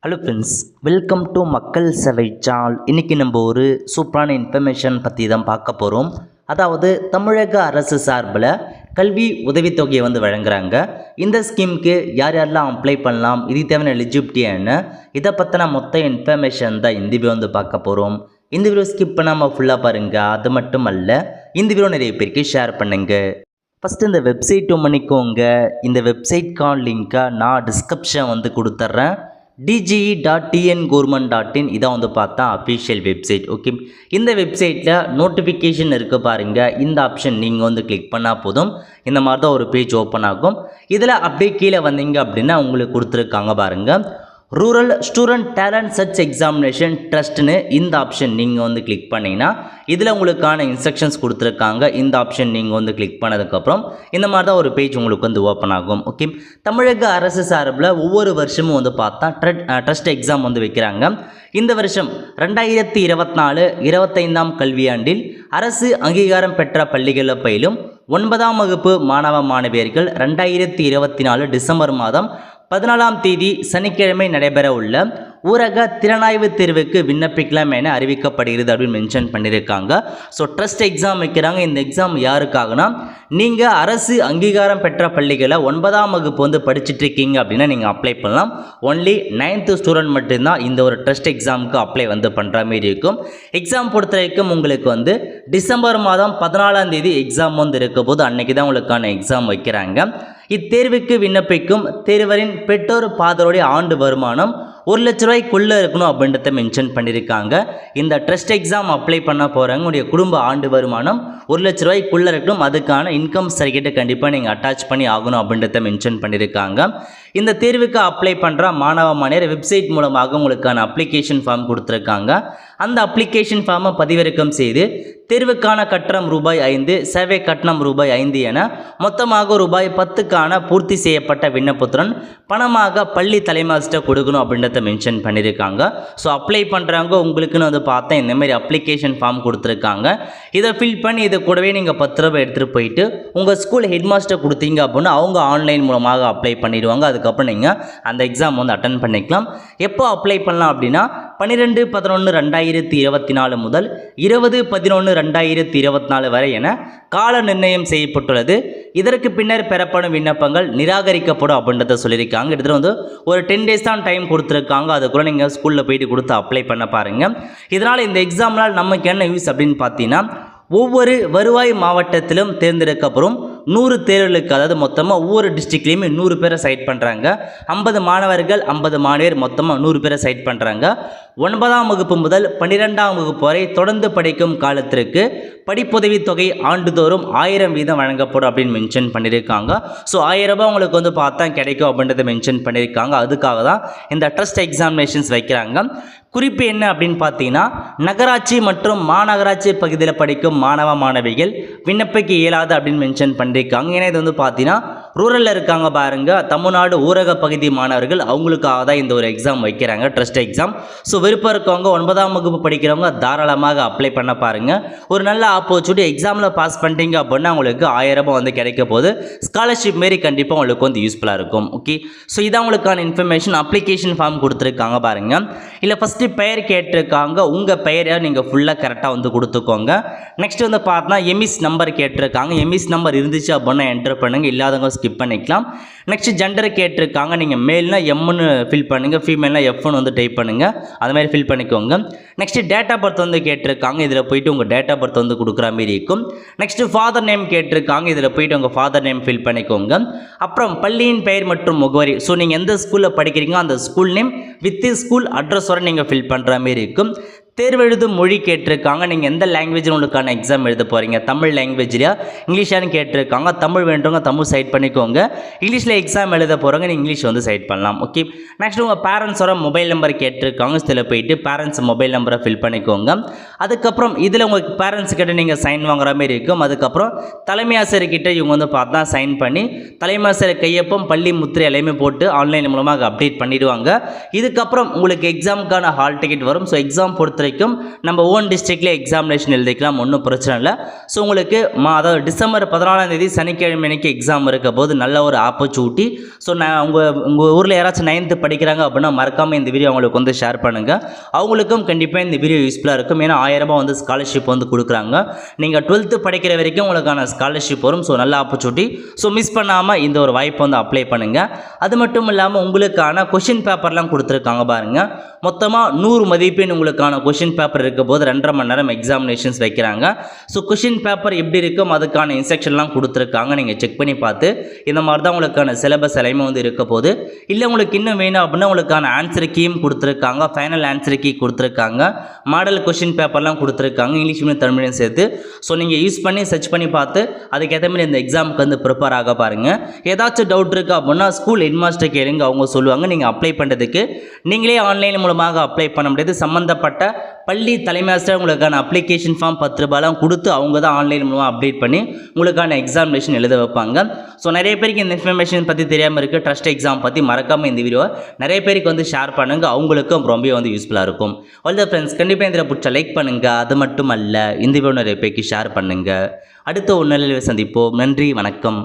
Hello friends, welcome to மக்கள் சேவை channel. இன்றைக்கி நம்ம ஒரு சூப்பரான இன்ஃபர்மேஷன் பற்றி தான் பார்க்க போகிறோம். அதாவது தமிழக அரசு சார்பில் கல்வி உதவித்தொகையை வழங்குறாங்க. இந்த ஸ்கீமுக்கு யார் யாரெல்லாம் அப்ளை பண்ணலாம், இதுக்கு தேவையான எலிஜிபிலிட்டி என்ன, இதை பற்றின மொத்த இன்ஃபர்மேஷன் தான் இந்த வீடியோ பார்க்க போகிறோம். இந்த வீடியோ ஸ்கிப் பண்ணாமல் ஃபுல்லாக பாருங்கள். அது மட்டும் அல்ல, இந்த வீடியோ நிறைய பேருக்கு ஷேர் பண்ணுங்கள். ஃபஸ்ட்டு இந்த வெப்சைட் பண்ணிக்கோங்க. இந்த வெப்சைட்கான லிங்க்கை நான் டிஸ்கிரிப்ஷன் கொடுத்துட்றேன். dge.tngovernment.in இதான் பார்த்தா அஃபிஷியல் வெப்சைட். ஓகே, இந்த வெப்சைட்டில் நோட்டிஃபிகேஷன் இருக்குது பாருங்கள். இந்த ஆப்ஷன் நீங்கள் கிளிக் பண்ணால் போதும். இந்த மாதிரி தான் ஒரு பேஜ் ஓப்பன் ஆகும். இதில் அப்படியே கீழே வந்தீங்க அப்படின்னா உங்களுக்கு கொடுத்துருக்காங்க பாருங்கள், rural student talent search examination ட்ரஸ்ட்னு. இந்த ஆப்ஷன் நீங்கள் கிளிக் பண்ணிங்கன்னா இதில் உங்களுக்கான இன்ஸ்ட்ரக்ஷன்ஸ் கொடுத்துருக்காங்க. இந்த ஆப்ஷன் நீங்கள் கிளிக் பண்ணதுக்கப்புறம் இந்த மாதிரி தான் ஒரு பேஜ் உங்களுக்கு ஓப்பன் ஆகும். ஓகே, தமிழக அரசு சார்பில் ஒவ்வொரு வருஷமும் பார்த்தா ட்ரஸ்ட் எக்ஸாம் வைக்கிறாங்க. இந்த வருஷம் 2024-25 கல்வியாண்டில் அரசு அங்கீகாரம் பெற்ற பள்ளிகளில் பயிலும் 9ஆம் வகுப்பு மாணவ மாணவியர்கள் 2024 டிசம்பர் மாதம் 14ஆம் தேதி சனிக்கிழமை நடைபெற உள்ள ஊரக திறனாய்வு தேர்வுக்கு விண்ணப்பிக்கலாம் என அறிவிக்கப்படுகிறது அப்படின்னு மென்ஷன் பண்ணியிருக்காங்க. ஸோ ட்ரஸ்ட் எக்ஸாம் வைக்கிறாங்க. இந்த எக்ஸாம் யாருக்காகனா, நீங்கள் அரசு அங்கீகாரம் பெற்ற பள்ளிகளை 9ஆம் வகுப்பு படிச்சுட்டு இருக்கீங்க அப்படின்னா நீங்கள் அப்ளை பண்ணலாம். ஒன்லி 9th ஸ்டூடெண்ட் மட்டும்தான் இந்த ஒரு ட்ரஸ்ட் எக்ஸாமுக்கு அப்ளை பண்ணுற மாதிரி இருக்கும். எக்ஸாம் பொறுத்த வரைக்கும் உங்களுக்கு டிசம்பர் மாதம் 14ஆம் தேதி எக்ஸாம் இருக்க போது அன்னைக்கு தான் உங்களுக்கான எக்ஸாம் வைக்கிறாங்க. இத்தேர்வுக்கு விண்ணப்பிக்கும் தேர்வரின் பெற்றோர் பாதருடைய ஆண்டு வருமானம் 1 லட்ச ரூபாய்க்குள்ளே இருக்கணும் அப்படின்றத மென்ஷன் பண்ணியிருக்காங்க. இந்த ட்ரஸ்ட் எக்ஸாம் அப்ளை பண்ண போகிறவங்க உடைய குடும்ப ஆண்டு வருமானம் 1 லட்ச ரூபாய்க்குள்ளே இருக்கணும். அதுக்கான இன்கம் சர்டிஃபிகேட்டை கண்டிப்பாக நீங்கள் அட்டாச் பண்ணி ஆகணும் அப்படின்றத மென்ஷன் பண்ணியிருக்காங்க. இந்த தேர்வுக்கு அப்ளை பண்ணுற மாணவ மாணவியர் வெப்சைட் மூலமாக உங்களுக்கான அப்ளிகேஷன் ஃபார்ம் கொடுத்துருக்காங்க. அந்த அப்ளிகேஷன் ஃபார்மை பதிவிறக்கம் செய்து தேர்வுக்கான கட்டணம் ரூபாய் 5, சேவை கட்டணம் ரூபாய் 5 என மொத்தமாக ரூபாய் 10க்கான பூர்த்தி செய்யப்பட்ட விண்ணப்பத்துடன் பணமாக பள்ளி தலைமாஸ்டர் கொடுக்கணும் அப்படின்றத மென்ஷன் பண்ணியிருக்காங்க. ஸோ அப்ளை பண்ணுறவங்க உங்களுக்குன்னு பார்த்தா இந்த மாதிரி அப்ளிகேஷன் ஃபார்ம் கொடுத்துருக்காங்க. இதை ஃபில் பண்ணி இதை கூடவே நீங்கள் 10 ரூபாய் எடுத்துகிட்டு போயிட்டு உங்கள் ஸ்கூல் ஹெட் மாஸ்டர் கொடுத்தீங்க அப்படின்னா அவங்க ஆன்லைன் மூலமாக அப்ளை பண்ணிடுவாங்க. அதுக்கப்புறம் நீங்கள் அந்த எக்ஸாம் அட்டன் பண்ணிக்கலாம். எப்போ அப்ளை பண்ணலாம் அப்படின்னா 12/11/2024 முதல் 20/11/2024 வரை என கால நிர்ணயம் செய்யப்பட்டுள்ளது. இதற்கு பின்னர் பெறப்படும் விண்ணப்பங்கள் நிராகரிக்கப்படும் அப்படின்றத சொல்லியிருக்காங்க. கிட்டத்தட்ட ஒரு 10 days தான் டைம் கொடுத்துருக்காங்க. அதுக்குள்ள நீங்கள் ஸ்கூலில் போயிட்டு கொடுத்து அப்ளை பண்ண பாருங்கள். இதனால் இந்த எக்ஸாம்னால் நமக்கு என்ன யூஸ் அப்படின்னு பார்த்தீங்கன்னா, ஒவ்வொரு வருவாய் மாவட்டத்திலும் தேர்ந்தெடுக்கப்படும் 100 தேர்வுகளுக்கு, அதாவது மொத்தமாக ஒவ்வொரு டிஸ்ட்ரிக்ட்லேயுமே 100 பேரை சைட் பண்ணுறாங்க. 50 மாணவர்கள் 50 மாணவியர் மொத்தமாக 100 பேரை சைட் பண்ணுறாங்க. 9ஆம் வகுப்பு முதல் 12ஆம் வகுப்பு வரை தொடர்ந்து படிக்கும் காலத்திற்கு படிப்புதவி தொகை ஆண்டுதோறும் 1000 வீதம் வழங்கப்படும் அப்படின்னு மென்ஷன் பண்ணியிருக்காங்க. ஸோ 1000 ரூபாய் உங்களுக்கு பார்த்தா கிடைக்கும் அப்படின்றத மென்ஷன் பண்ணியிருக்காங்க. அதுக்காக தான் இந்த ட்ரஸ்ட் எக்ஸாமினேஷன்ஸ் வைக்கிறாங்க. குறிப்பு என்ன அப்படின்னு பார்த்தீங்கன்னா, நகராட்சி மற்றும் மாநகராட்சி பகுதியில் படிக்கும் மாணவ மாணவிகள் விண்ணப்பிக்க இயலாது அப்படின்னு மென்ஷன் பண்ணியிருக்காங்க. ஏன்னா இது பார்த்தீங்கன்னா ரூரலில் இருக்காங்க பாருங்கள், தமிழ்நாடு ஊரக பகுதி மாணவர்கள், அவங்களுக்காக தான் இந்த ஒரு எக்ஸாம் வைக்கிறாங்க, ட்ரஸ்ட் எக்ஸாம். ஸோ விருப்பம் இருக்கவங்க 9ஆம் வகுப்பு படிக்கிறவங்க தாராளமாக அப்ளை பண்ண பாருங்கள். ஒரு நல்ல ஆப்பர்ச்சுனிட்டி. எக்ஸாமில் பாஸ் பண்ணிட்டீங்க அப்படின்னா உங்களுக்கு 1000 ரூபாய் கிடைக்க போது. ஸ்காலர்ஷிப் மாரி கண்டிப்பாக உங்களுக்கு யூஸ்ஃபுல்லாக இருக்கும். ஓகே, ஸோ இதான் உங்களுக்கான இன்ஃபர்மேஷன். அப்ளிகேஷன் ஃபார்ம் கொடுத்துருக்காங்க பாருங்கள். இல்லை ஃபஸ்ட்டு பெயர் கேட்டிருக்காங்க. உங்கள் பெயரை நீங்கள் ஃபுல்லாக கரெக்டாக கொடுத்துக்கோங்க. நெக்ஸ்ட் பார்த்தா எம்இஸ் நம்பர் கேட்டிருக்காங்க. எம்இஸ் நம்பர் இருந்துச்சு அப்படின்னா என்டர் பண்ணுங்கள், இல்லாதவங்க ஸ்கிப் பண்ணிக்கலாம். நெக்ஸ்ட் ஜெண்டர் கேட்டிருக்காங்க. நீங்கள் மேல்னா எம்னு ஃபில் பண்ணுங்கள், ஃபீமேல்னா எஃப்னு டைப் பண்ணுங்கள். அது மாதிரி ஃபில் பண்ணிக்கோங்க. நெக்ஸ்ட் டேட் ஆஃப் பர்த் கேட்டிருக்காங்க. இதில் போயிட்டு உங்கள் டேட் ஆஃப் பர்த் கொடுக்குற மாதிரி இருக்கும். நெக்ஸ்ட் ஃபாதர் நேம் கேட்டிருக்காங்க. இதில் போயிட்டு உங்கள் ஃபாதர் நேம் ஃபில் பண்ணிக்கோங்க. அப்புறம் பள்ளியின் பெயர் மற்றும் முகவரி. ஸோ நீங்கள் எந்த ஸ்கூலில் படிக்கிறீங்க அந்த ஸ்கூல் நேம் வித் ஸ்கூல் அட்ரஸோட நீங்கள் ஃபில் பண்ணுற மாதிரி இருக்கும். தேர்வு எழுதும் மொழி கேட்டிருக்காங்க. நீங்கள் எந்த லாங்குவேஜில் உங்களுக்கான எக்ஸாம் எழுத போகிறீங்க, தமிழ் லாங்குவேஜ்லையா இங்கிலீஷானு கேட்டிருக்காங்க. தமிழ் வேண்டவங்க தமிழ் சைட் பண்ணிக்கோங்க. இங்கிலீஷில் எக்ஸாம் எழுத போகிறவங்க நீங்கள் இங்கிலீஷ் சைட் பண்ணலாம். ஓகே, நெக்ஸ்ட் உங்கள் பேரண்ட்ஸோட மொபைல் நம்பர் கேட்டிருக்காங்க. இதில் போயிட்டு பேரண்ட்ஸ் மொபைல் நம்பரை ஃபில் பண்ணிக்கோங்க. அதுக்கப்புறம் இதில் உங்களுக்கு பேரண்ட்ஸ் கிட்ட நீங்கள் சைன் வாங்குற மாதிரி இருக்கும். அதுக்கப்புறம் தலைமை ஆசிரியர்கிட்ட இவங்க வந்து பார்த்தா சைன் பண்ணி தலைமை ஆசிரியர் கையொப்பம் பள்ளி முத்திரை எல்லாமே போட்டு ஆன்லைன் மூலமாக அப்டேட் பண்ணிடுவாங்க. இதுக்கப்புறம் உங்களுக்கு எக்ஸாமுக்கான ஹால் டிக்கெட் வரும். ஸோ எக்ஸாம் பொறுத்த வரைக்கும் நம்ம ஓன் டிஸ்ட்ரிக்ட்லேயே எக்ஸாமினேஷன் எழுதிக்கலாம், ஒன்றும் பிரச்சனை இல்லை. ஸோ உங்களுக்கு அதாவது டிசம்பர் 14 சனிக்கிழமை அன்னைக்கு எக்ஸாம் இருக்க போது நல்ல ஒரு ஆப்பர்ச்சுனிட்டி. ஸோ நான் உங்கள் ஊரில் யாராச்சும் 9th படிக்கிறாங்க அப்படின்னா மறக்காமல் இந்த வீடியோ அவங்களுக்கு வந்து ஷேர் பண்ணுங்கள். அவங்களுக்கும் கண்டிப்பாக இந்த வீடியோ யூஸ்ஃபுல்லாக இருக்கும். ஏன்னா 1000 ரூபாய் வந்து ஸ்காலர்ஷிப் வந்து கொடுக்குறாங்க. நீங்கள் 12th படிக்கிற வரைக்கும் உங்களுக்கான ஸ்காலர்ஷிப் வரும். ஸோ நல்ல ஆப்பர்ச்சுனிட்டி. ஸோ மிஸ் பண்ணாமல் இந்த ஒரு வாய்ப்பை வந்து அப்ளை பண்ணுங்கள். அது மட்டும் இல்லாமல் உங்களுக்கான கொஷின் பேப்பர்லாம் கொடுத்துருக்காங்க பாருங்கள். மொத்தமாக 100 மதிப்பெண் உங்களுக்கான கொஷின் பேப்பர் இருக்க போது 2.5 மணி நேரம் எக்ஸாமினேஷன்ஸ் வைக்கிறாங்க. ஸோ கொஷின் பேப்பர் எப்படி இருக்கும் அதுக்கான இன்ஸ்ட்ரக்ஷன்லாம் கொடுத்துருக்காங்க. நீங்கள் செக் பண்ணி பார்த்து இந்த மாதிரி தான் உங்களுக்கான சிலபஸ் எல்லாமே வந்து இருக்க போது. இல்லை உங்களுக்கு இன்னும் வேணும் அப்படின்னா உங்களுக்கான ஆன்சர் கீயும் கொடுத்துருக்காங்க, ஃபைனல் ஆன்சர் கீ கொடுத்துருக்காங்க, மாடல் கொஷின் பேப்பர்லாம் கொடுத்துருக்காங்க, இங்கிலீஷ் மீடியம் தமிழ் மீடியம் சேர்த்து. ஸோ நீங்கள் யூஸ் பண்ணி சர்ச் பண்ணி பார்த்து அதுக்கேற்ற மாதிரி இந்த எக்ஸாமுக்கு வந்து ப்ரிப்பேர் ஆக பாருங்கள். ஏதாச்சும் டவுட் இருக்குது அப்படின்னா ஸ்கூல் ஹெட்மாஸ்டர் கேளுங்க, அவங்க சொல்லுவாங்க. நீங்கள் அப்ளை பண்ணுறதுக்கு நீங்களே ஆன்லைன் மூலமாக அப்ளை பண்ண முடியாது. சம்மந்தப்பட்ட பள்ளி தலைமை ஆசிரியர் உங்களுக்கான அப்ளிகேஷன் ஃபார்ம் 10 ரூபாய்லாம் கொடுத்து அவங்க தான் ஆன்லைன் மூலமாக அப்டேட் பண்ணி உங்களுக்கான எக்ஸாமினேஷன் எழுத வைப்பாங்க. ஸோ நிறைய பேருக்கு இந்த இன்ஃபர்மேஷன் பற்றி தெரியாமல் இருக்குது. ட்ரஸ்ட் எக்ஸாம் பற்றி மறக்காமல் இந்த வீடியோவை நிறைய பேருக்கு வந்து ஷேர் பண்ணுங்கள். அவங்களுக்கும் ரொம்ப வந்து யூஸ்ஃபுல்லாக இருக்கும். ஆல் த ஃப்ரெண்ட்ஸ், கண்டிப்பாக இந்த பிடிச்ச லைக் பண்ணுங்கள். அது மட்டும் அல்ல, இந்த வீடியோ நிறைய பேருக்கு ஷேர் பண்ணுங்கள். அடுத்த ஒரு நிலையில் சந்திப்போம். நன்றி, வணக்கம்.